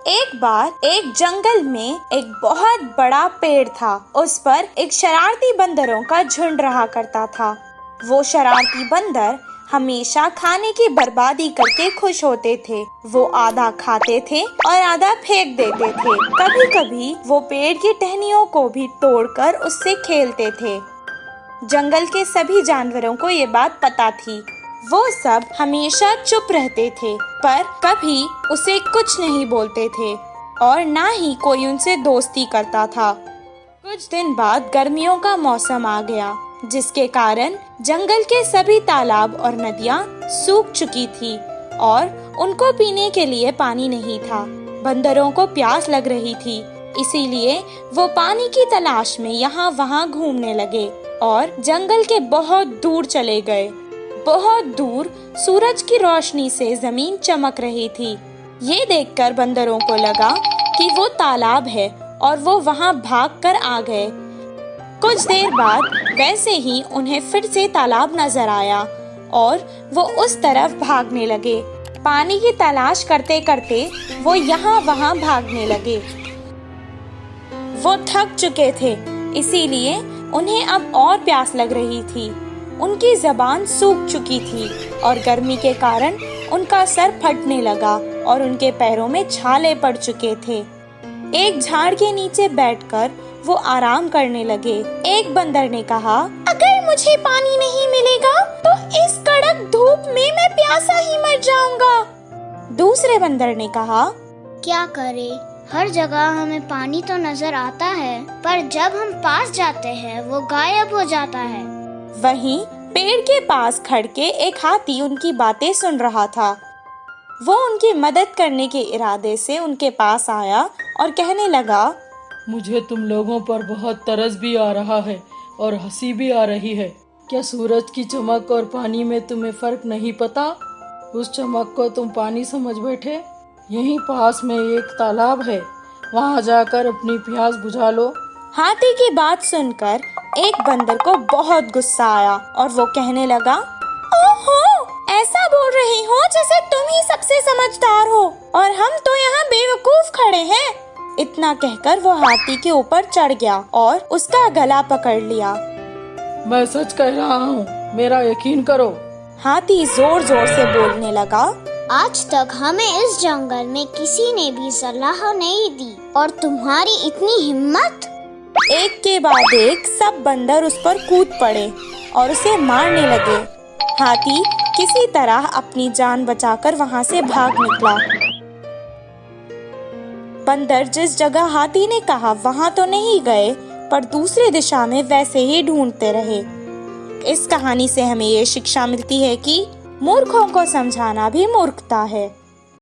एक बार एक जंगल में एक बहुत बड़ा पेड़ था। उस पर एक शरारती बंदरों का झुंड रहा करता था। वो शरारती बंदर हमेशा खाने की बर्बादी करके खुश होते थे। वो आधा खाते थे और आधा फेंक देते थे। कभी कभी वो पेड़ की टहनियों को भी तोड़कर उससे खेलते थे। जंगल के सभी जानवरों को ये बात पता थी। वो सब हमेशा चुप रहते थे, पर कभी उसे कुछ नहीं बोलते थे और ना ही कोई उनसे दोस्ती करता था। कुछ दिन बाद गर्मियों का मौसम आ गया, जिसके कारण जंगल के सभी तालाब और नदियाँ सूख चुकी थी और उनको पीने के लिए पानी नहीं था। बंदरों को प्यास लग रही थी, इसीलिए वो पानी की तलाश में यहाँ वहाँ घूमने लगे और जंगल के बहुत दूर चले गए। बहुत दूर सूरज की रोशनी से जमीन चमक रही थी। ये देखकर बंदरों को लगा कि वो तालाब है और वो वहाँ भागकर आ गए। कुछ देर बाद वैसे ही उन्हें फिर से तालाब नजर आया और वो उस तरफ भागने लगे। पानी की तलाश करते करते वो यहाँ वहाँ भागने लगे। वो थक चुके थे, इसीलिए उन्हें अब और प्यास लग रही थी। उनकी जबान सूख चुकी थी और गर्मी के कारण उनका सर फटने लगा और उनके पैरों में छाले पड़ चुके थे। एक झाड़ के नीचे बैठकर वो आराम करने लगे। एक बंदर ने कहा, अगर मुझे पानी नहीं मिलेगा तो इस कड़क धूप में मैं प्यासा ही मर जाऊंगा। दूसरे बंदर ने कहा, क्या करे, हर जगह हमें पानी तो नजर आता है, पर जब हम पास जाते हैं वो गायब हो जाता है। वहीं पेड़ के पास खड़ के एक हाथी उनकी बातें सुन रहा था। वो उनकी मदद करने के इरादे से उनके पास आया और कहने लगा, मुझे तुम लोगों पर बहुत तरस भी आ रहा है और हंसी भी आ रही है। क्या सूरज की चमक और पानी में तुम्हें फर्क नहीं पता? उस चमक को तुम पानी समझ बैठे। यहीं पास में एक तालाब है, वहाँ जाकर अपनी प्यास बुझा लो। हाथी की बात सुनकर एक बंदर को बहुत गुस्सा आया और वो कहने लगा, ओहो, ऐसा बोल रही हो जैसे तुम ही सबसे समझदार हो और हम तो यहाँ बेवकूफ खड़े हैं। इतना कहकर वो हाथी के ऊपर चढ़ गया और उसका गला पकड़ लिया। मैं सच कह रहा हूँ, मेरा यकीन करो। हाथी जोर जोर से बोलने लगा, आज तक हमें इस जंगल में किसी ने भी सलाह नहीं दी और तुम्हारी इतनी हिम्मत। एक के बाद एक सब बंदर उस पर कूद पड़े और उसे मारने लगे। हाथी किसी तरह अपनी जान बचाकर वहाँ से भाग निकला। बंदर जिस जगह हाथी ने कहा वहाँ तो नहीं गए, पर दूसरी दिशा में वैसे ही ढूंढते रहे। इस कहानी से हमें ये शिक्षा मिलती है कि मूर्खों को समझाना भी मूर्खता है।